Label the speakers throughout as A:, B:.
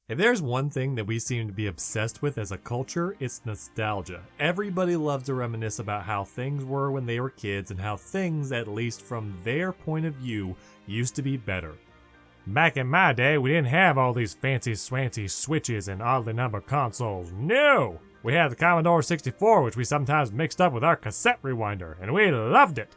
A: If there's one thing that we seem to be obsessed with as a culture, it's nostalgia. Everybody loves to reminisce about how things were when they were kids and how things, at least from their point of view, used to be better. Back in my day, we didn't have all these fancy swancy switches and oddly numbered consoles. No! We had the Commodore 64, which we sometimes mixed up with our cassette rewinder, and we loved it!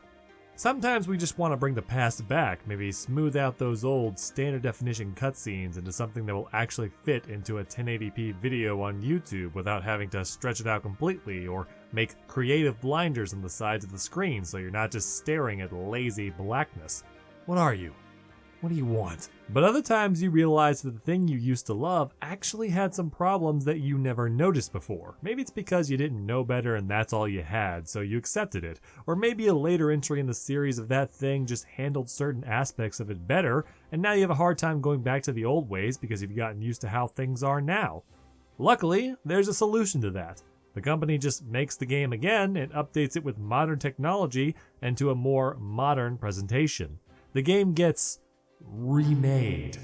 A: Sometimes we just want to bring the past back, maybe smooth out those old standard definition cutscenes into something that will actually fit into a 1080p video on YouTube without having to stretch it out completely, or make creative blinders on the sides of the screen so you're not just staring at lazy blackness. What are you? What do you want? But other times you realize that the thing you used to love actually had some problems that you never noticed before. Maybe it's because you didn't know better and that's all you had, so you accepted it. Or maybe a later entry in the series of that thing just handled certain aspects of it better, and now you have a hard time going back to the old ways because you've gotten used to how things are now. Luckily, there's a solution to that. The company just makes the game again and updates it with modern technology and to a more modern presentation. The game gets remade.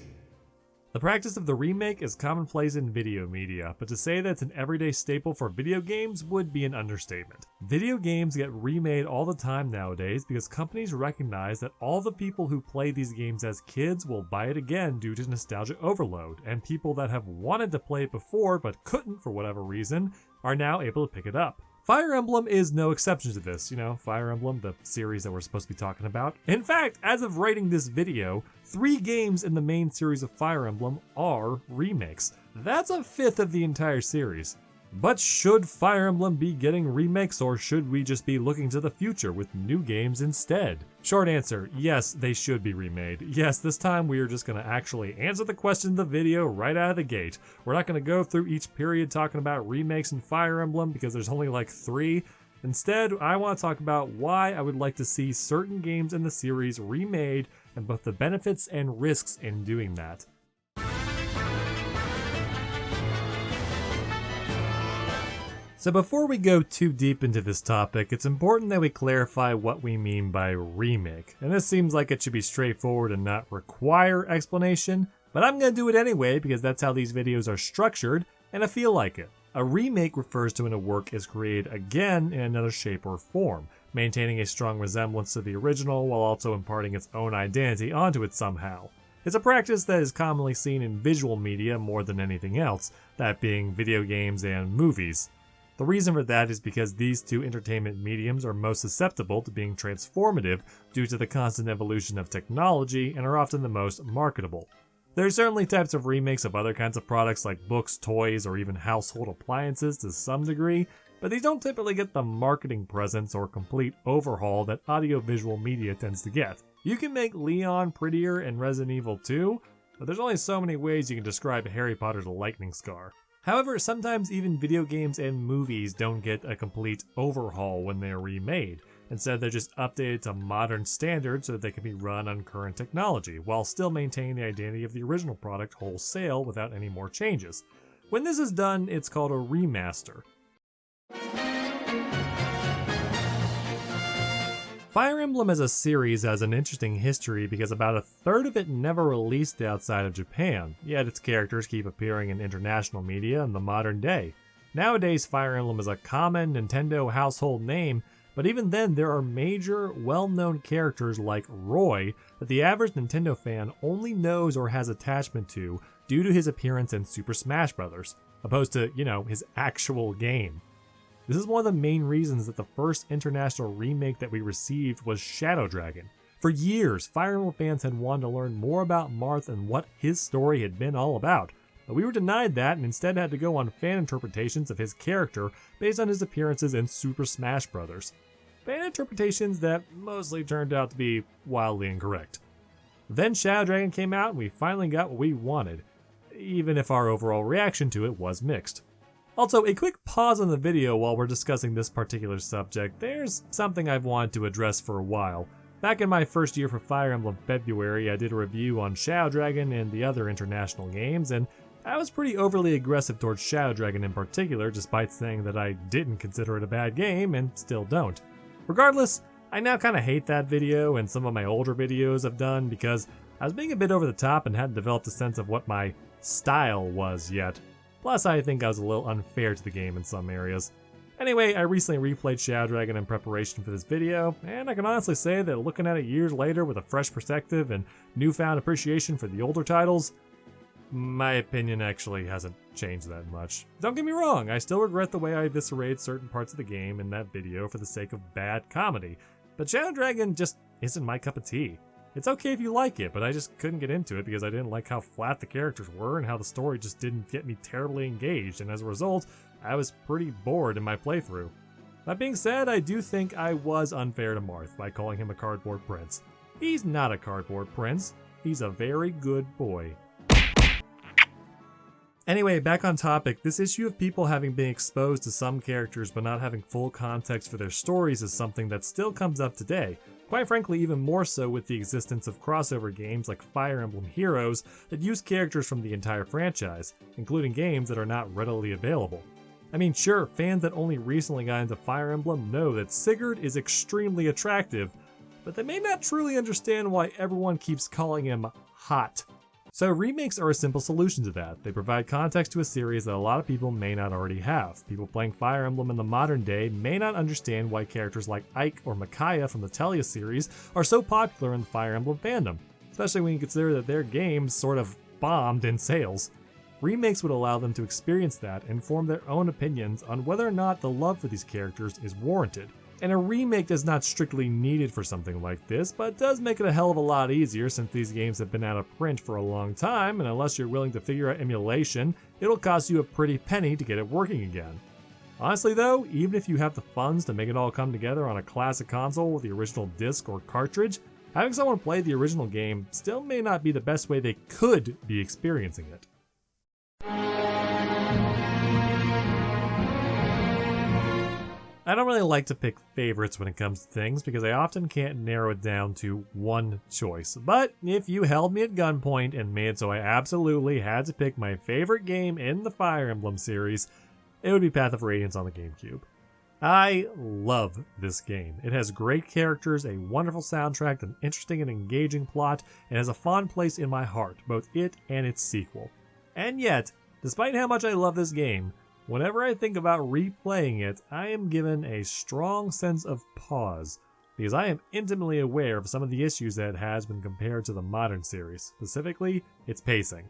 A: The practice of the remake is commonplace in video media, but to say that it's an everyday staple for video games would be an understatement. Video games get remade all the time nowadays because companies recognize that all the people who play these games as kids will buy it again due to nostalgia overload, and people that have wanted to play it before but couldn't for whatever reason are now able to pick it up. Fire Emblem is no exception to this, Fire Emblem, the series that we're supposed to be talking about. In fact, as of writing this video, 3 games in the main series of Fire Emblem are remakes. That's a fifth of the entire series. But should Fire Emblem be getting remakes, or should we just be looking to the future with new games instead? Short answer, yes, they should be remade. Yes, this time we are just going to actually answer the question of the video right out of the gate. We're not going to go through each period talking about remakes in Fire Emblem because there's only like 3. Instead, I want to talk about why I would like to see certain games in the series remade and both the benefits and risks in doing that. So before we go too deep into this topic, it's important that we clarify what we mean by remake. And this seems like it should be straightforward and not require explanation, but I'm going to do it anyway because that's how these videos are structured, and I feel like it. A remake refers to when a work is created again in another shape or form, maintaining a strong resemblance to the original while also imparting its own identity onto it somehow. It's a practice that is commonly seen in visual media more than anything else, that being video games and movies. The reason for that is because these two entertainment mediums are most susceptible to being transformative due to the constant evolution of technology and are often the most marketable. There are certainly types of remakes of other kinds of products like books, toys, or even household appliances to some degree, but these don't typically get the marketing presence or complete overhaul that audiovisual media tends to get. You can make Leon prettier in Resident Evil 2, but there's only so many ways you can describe Harry Potter's lightning scar. However, sometimes even video games and movies don't get a complete overhaul when they're remade. Instead, they're just updated to modern standards so that they can be run on current technology, while still maintaining the identity of the original product wholesale without any more changes. When this is done, it's called a remaster. Fire Emblem as a series has an interesting history because about a third of it never released outside of Japan, yet its characters keep appearing in international media in the modern day. Nowadays, Fire Emblem is a common Nintendo household name, but even then there are major, well-known characters like Roy that the average Nintendo fan only knows or has attachment to due to his appearance in Super Smash Bros., opposed to, his actual game. This is one of the main reasons that the first international remake that we received was Shadow Dragon. For years, Fire Emblem fans had wanted to learn more about Marth and what his story had been all about, but we were denied that and instead had to go on fan interpretations of his character based on his appearances in Super Smash Bros. Fan interpretations that mostly turned out to be wildly incorrect. Then Shadow Dragon came out and we finally got what we wanted, even if our overall reaction to it was mixed. Also, a quick pause on the video while we're discussing this particular subject. There's something I've wanted to address for a while. Back in my first year for Fire Emblem February, I did a review on Shadow Dragon and the other international games, and I was pretty overly aggressive towards Shadow Dragon in particular, despite saying that I didn't consider it a bad game, and still don't. Regardless, I now kinda hate that video and some of my older videos I've done because I was being a bit over the top and hadn't developed a sense of what my style was yet. Plus, I think I was a little unfair to the game in some areas. Anyway, I recently replayed Shadow Dragon in preparation for this video, and I can honestly say that looking at it years later with a fresh perspective and newfound appreciation for the older titles, my opinion actually hasn't changed that much. Don't get me wrong, I still regret the way I eviscerated certain parts of the game in that video for the sake of bad comedy, but Shadow Dragon just isn't my cup of tea. It's okay if you like it, but I just couldn't get into it because I didn't like how flat the characters were and how the story just didn't get me terribly engaged, and as a result, I was pretty bored in my playthrough. That being said, I do think I was unfair to Marth by calling him a cardboard prince. He's not a cardboard prince, he's a very good boy. Anyway, back on topic, this issue of people having been exposed to some characters but not having full context for their stories is something that still comes up today. Quite frankly, even more so with the existence of crossover games like Fire Emblem Heroes that use characters from the entire franchise, including games that are not readily available. I mean, sure, fans that only recently got into Fire Emblem know that Sigurd is extremely attractive, but they may not truly understand why everyone keeps calling him hot. So remakes are a simple solution to that. They provide context to a series that a lot of people may not already have. People playing Fire Emblem in the modern day may not understand why characters like Ike or Micaiah from the Telia series are so popular in the Fire Emblem fandom, especially when you consider that their games sort of bombed in sales. Remakes would allow them to experience that and form their own opinions on whether or not the love for these characters is warranted. And a remake is not strictly needed for something like this, but it does make it a hell of a lot easier since these games have been out of print for a long time, and unless you're willing to figure out emulation, it'll cost you a pretty penny to get it working again. Honestly though, even if you have the funds to make it all come together on a classic console with the original disc or cartridge, having someone play the original game still may not be the best way they could be experiencing it. I don't really like to pick favorites when it comes to things because I often can't narrow it down to one choice. But if you held me at gunpoint and made it so I absolutely had to pick my favorite game in the Fire Emblem series, it would be Path of Radiance on the GameCube. I love this game. It has great characters, a wonderful soundtrack, an interesting and engaging plot, and has a fond place in my heart, both it and its sequel. And yet, despite how much I love this game, whenever I think about replaying it, I am given a strong sense of pause, because I am intimately aware of some of the issues that it has when compared to the modern series, specifically its pacing.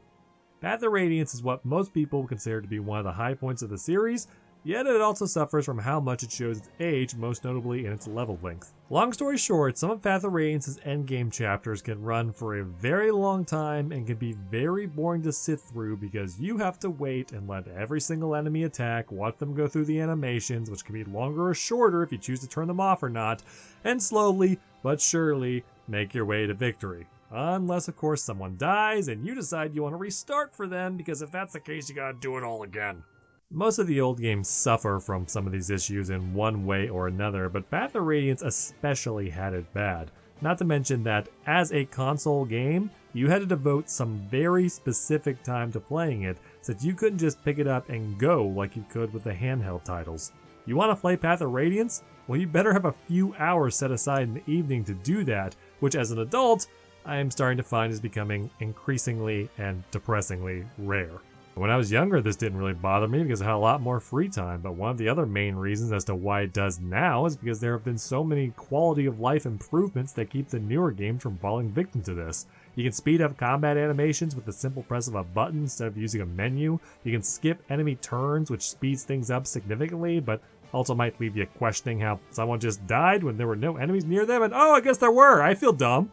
A: Path of Radiance is what most people consider to be one of the high points of the series, yet it also suffers from how much it shows its age, most notably in its level length. Long story short, some of Path of Radiance's endgame chapters can run for a very long time and can be very boring to sit through because you have to wait and let every single enemy attack, watch them go through the animations, which can be longer or shorter if you choose to turn them off or not, and slowly but surely make your way to victory. Unless, of course, someone dies and you decide you want to restart for them, because if that's the case, you gotta do it all again. Most of the old games suffer from some of these issues in one way or another, but Path of Radiance especially had it bad. Not to mention that, as a console game, you had to devote some very specific time to playing it, so that you couldn't just pick it up and go like you could with the handheld titles. You want to play Path of Radiance? Well, you better have a few hours set aside in the evening to do that, which as an adult, I am starting to find is becoming increasingly and depressingly rare. When I was younger, this didn't really bother me because I had a lot more free time, but one of the other main reasons as to why it does now is because there have been so many quality of life improvements that keep the newer games from falling victim to this. You can speed up combat animations with the simple press of a button instead of using a menu. You can skip enemy turns, which speeds things up significantly, but also might leave you questioning how someone just died when there were no enemies near them, and oh, I guess there were, I feel dumb.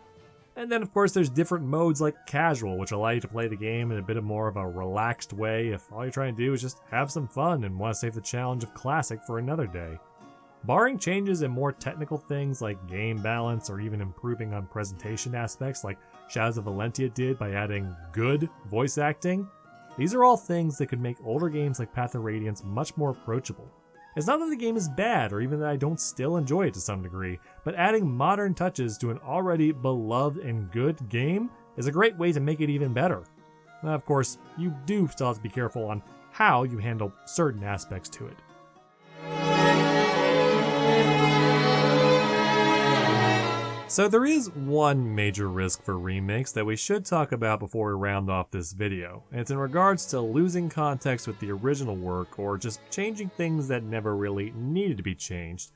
A: And then of course there's different modes like casual, which allow you to play the game in a bit more of a relaxed way if all you're trying to do is just have some fun and want to save the challenge of classic for another day. Barring changes in more technical things like game balance or even improving on presentation aspects like Shadows of Valentia did by adding good voice acting, these are all things that could make older games like Path of Radiance much more approachable. It's not that the game is bad, or even that I don't still enjoy it to some degree, but adding modern touches to an already beloved and good game is a great way to make it even better. Now, of course, you do still have to be careful on how you handle certain aspects to it. So there is one major risk for remakes that we should talk about before we round off this video, and it's in regards to losing context with the original work or just changing things that never really needed to be changed.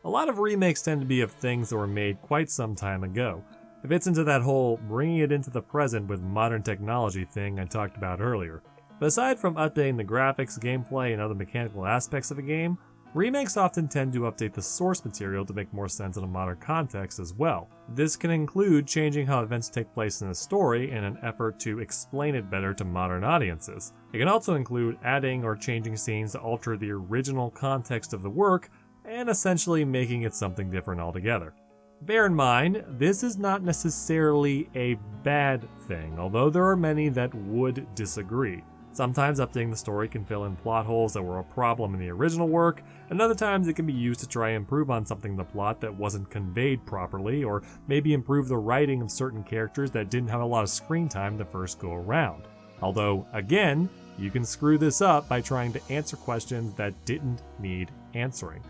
A: A lot of remakes tend to be of things that were made quite some time ago. It fits into that whole bringing it into the present with modern technology thing I talked about earlier. But aside from updating the graphics, gameplay, and other mechanical aspects of a game, remakes often tend to update the source material to make more sense in a modern context as well. This can include changing how events take place in a story in an effort to explain it better to modern audiences. It can also include adding or changing scenes to alter the original context of the work and essentially making it something different altogether. Bear in mind, this is not necessarily a bad thing, although there are many that would disagree. Sometimes updating the story can fill in plot holes that were a problem in the original work, and other times it can be used to try and improve on something in the plot that wasn't conveyed properly, or maybe improve the writing of certain characters that didn't have a lot of screen time the first go around. Although, again, you can screw this up by trying to answer questions that didn't need answering.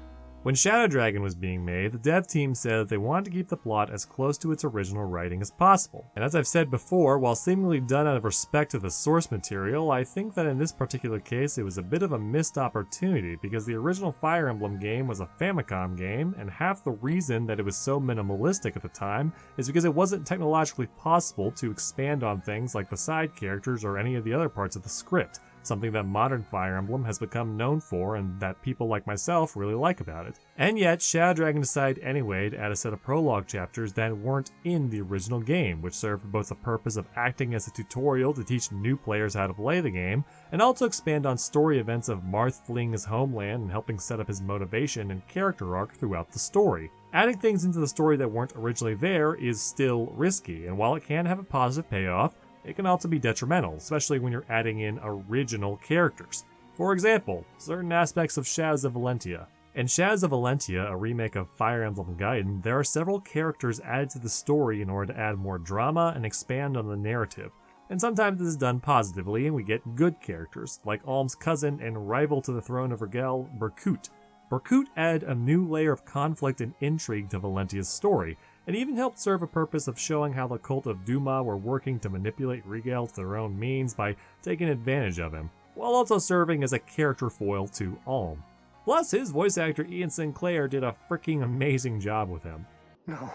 A: When Shadow Dragon was being made, the dev team said that they wanted to keep the plot as close to its original writing as possible. And as I've said before, while seemingly done out of respect to the source material, I think that in this particular case it was a bit of a missed opportunity because the original Fire Emblem game was a Famicom game, and half the reason that it was so minimalistic at the time is because it wasn't technologically possible to expand on things like the side characters or any of the other parts of the script. Something that modern Fire Emblem has become known for and that people like myself really like about it. And yet, Shadow Dragon decided anyway to add a set of prologue chapters that weren't in the original game, which served both the purpose of acting as a tutorial to teach new players how to play the game, and also expand on story events of Marth fleeing his homeland and helping set up his motivation and character arc throughout the story. Adding things into the story that weren't originally there is still risky, and while it can have a positive payoff, it can also be detrimental, especially when you're adding in original characters. For example, certain aspects of Shadows of Valentia. In Shadows of Valentia, a remake of Fire Emblem Gaiden, there are several characters added to the story in order to add more drama and expand on the narrative. And sometimes this is done positively and we get good characters, like Alm's cousin and rival to the throne of Rigel, Berkut. Berkut added a new layer of conflict and intrigue to Valentia's story, and even helped serve a purpose of showing how the cult of Duma were working to manipulate Rigel to their own means by taking advantage of him, while also serving as a character foil to Alm. Plus, his voice actor Ian Sinclair did a freaking amazing job with him.
B: No,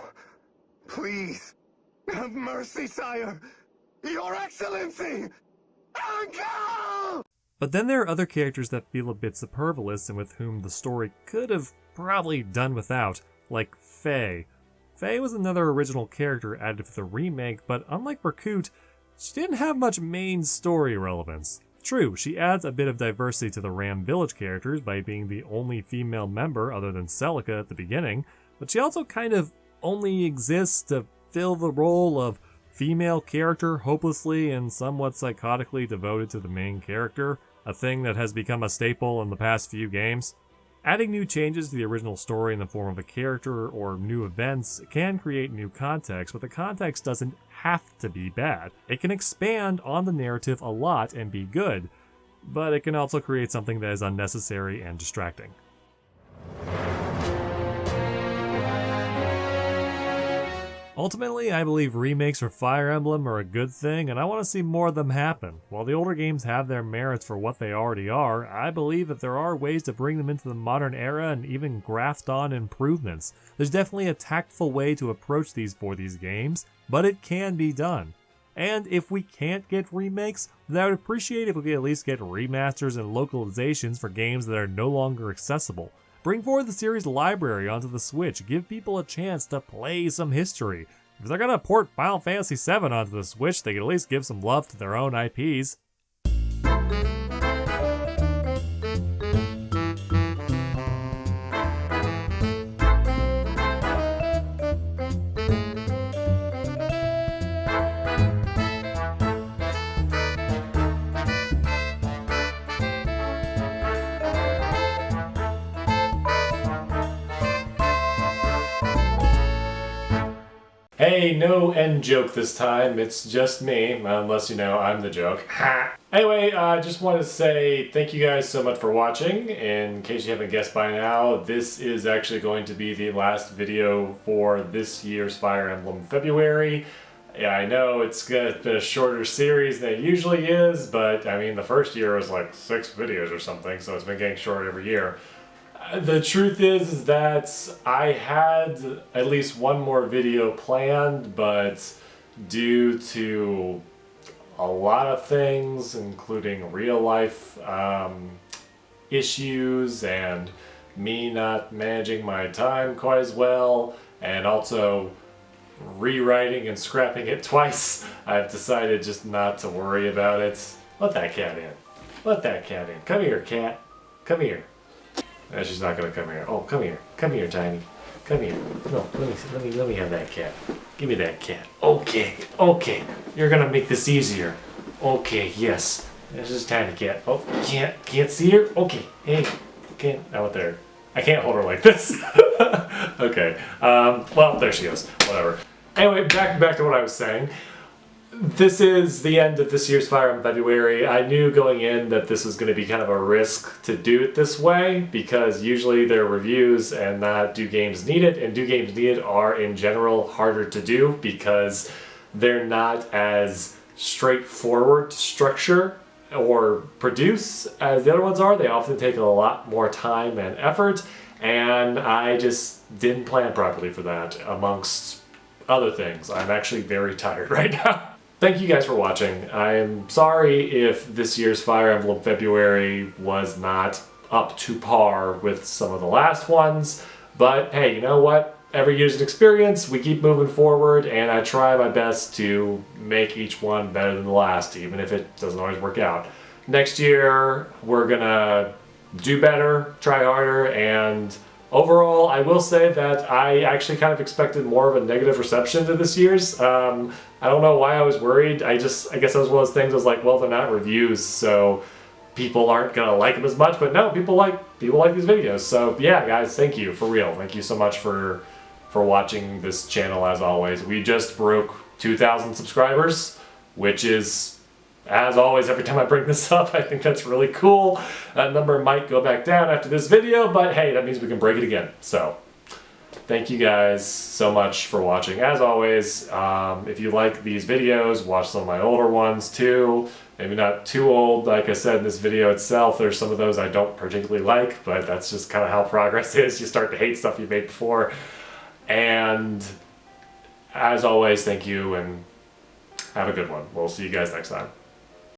B: please, have mercy, sire! Your Excellency! Uncle!
A: But then there are other characters that feel a bit superfluous and with whom the story could have probably done without, like Faye. Faye was another original character added for the remake, but unlike Berkut, she didn't have much main story relevance. True, she adds a bit of diversity to the Ram Village characters by being the only female member other than Celica at the beginning, but she also kind of only exists to fill the role of female character hopelessly and somewhat psychotically devoted to the main character, a thing that has become a staple in the past few games. Adding new changes to the original story in the form of a character or new events can create new context, but the context doesn't have to be bad. It can expand on the narrative a lot and be good, but it can also create something that is unnecessary and distracting. Ultimately, I believe remakes for Fire Emblem are a good thing, and I want to see more of them happen. While the older games have their merits for what they already are, I believe that there are ways to bring them into the modern era and even graft on improvements. There's definitely a tactful way to approach these for these games, but it can be done. And if we can't get remakes, then I would appreciate if we could at least get remasters and localizations for games that are no longer accessible. Bring forward the series library onto the Switch, give people a chance to play some history. If they're gonna port Final Fantasy VII onto the Switch, they can at least give some love to their own IPs. Hey, no end joke this time. It's just me, unless you know I'm the joke. Anyway, I just wanted to say thank you guys so much for watching. In case you haven't guessed by now, this is actually going to be the last video for this year's Fire Emblem February. Yeah, I know it's been a shorter series than it usually is, but I mean the first year was like 6 videos or something, so it's been getting shorter every year. The truth is that I had at least one more video planned, but due to a lot of things, including real life issues and me not managing my time quite as well, and also rewriting and scrapping it twice, I've decided just not to worry about it. Let that cat in. Let that cat in. Come here, cat. Come here. No, she's not gonna come here. Oh, come here. Come here, Tiny. Come here. No, let me have that cat. Give me that cat. Okay, okay. You're gonna make this easier. Okay, yes. This is Tiny cat. Oh, can't see her? Okay. Hey. Can't out there. I can't hold her like this. Okay. Well, there she goes. Whatever. Anyway, back to what I was saying. This is the end of this year's Fire Emblem February. I knew going in that this was going to be kind of a risk to do it this way, because usually they're reviews and not do games needed, and do games needed are in general harder to do because they're not as straightforward to structure or produce as the other ones are. They often take a lot more time and effort, and I just didn't plan properly for that, amongst other things. I'm actually very tired right now. Thank you guys for watching. I'm sorry if this year's Fire Emblem February was not up to par with some of the last ones, but hey, you know what? Every year's an experience, we keep moving forward, and I try my best to make each one better than the last, even if it doesn't always work out. Next year, we're gonna do better, try harder, and overall, I will say that I actually kind of expected more of a negative reception to this year's. I don't know why I was worried. I guess I was one of those things. I was like, well, they're not reviews, so people aren't gonna like them as much. But no, people like these videos. So yeah, guys, thank you for real. Thank you so much for watching this channel. As always, we just broke 2,000 subscribers, which is, as always, every time I bring this up, I think that's really cool. That number might go back down after this video, but hey, that means we can break it again. So, thank you guys so much for watching. As always, if you like these videos, watch some of my older ones too. Maybe not too old, like I said in this video itself. There's some of those I don't particularly like, but that's just kind of how progress is. You start to hate stuff you made before. And as always, thank you and have a good one. We'll see you guys next time.